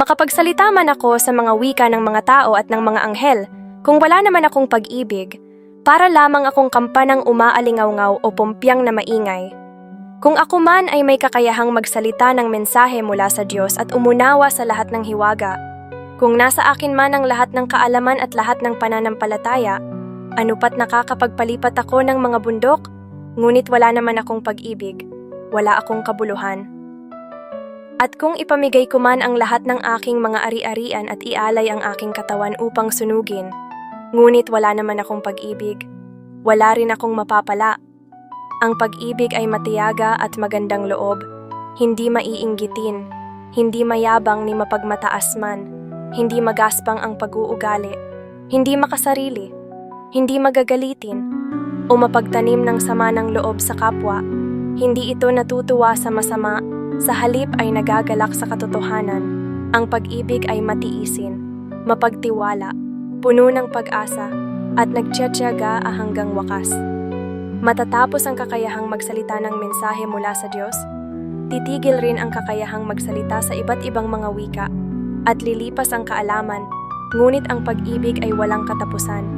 Makapagsalita man ako sa mga wika ng mga tao at ng mga anghel, kung wala naman akong pag-ibig, para lamang akong kampanang umaalingaw-ngaw o pumpyang na maingay. Kung ako man ay may kakayahang magsalita ng mensahe mula sa Diyos at umunawa sa lahat ng hiwaga, kung nasa akin man ang lahat ng kaalaman at lahat ng pananampalataya, anupat nakakapagpalipat ako ng mga bundok, ngunit wala naman akong pag-ibig, wala akong kabuluhan. At kung ipamigay ko man ang lahat ng aking mga ari-arian at ialay ang aking katawan upang sunugin, ngunit wala naman akong pag-ibig, wala rin akong mapapala. Ang pag-ibig ay matiyaga at magandang loob, hindi maiinggitin, hindi mayabang ni mapagmataas man, hindi magaspang ang pag-uugali, hindi makasarili, hindi magagalitin, o mapagtanim ng sama ng loob sa kapwa, hindi ito natutuwa sa masama, sa halip ay nagagalak sa katotohanan. Ang pag-ibig ay matiisin, mapagtiwala, puno ng pag-asa, at nagtiyatiyaga hanggang wakas. Matatapos ang kakayahang magsalita ng mensahe mula sa Diyos, titigil rin ang kakayahang magsalita sa iba't ibang mga wika, at lilipas ang kaalaman, ngunit ang pag-ibig ay walang katapusan.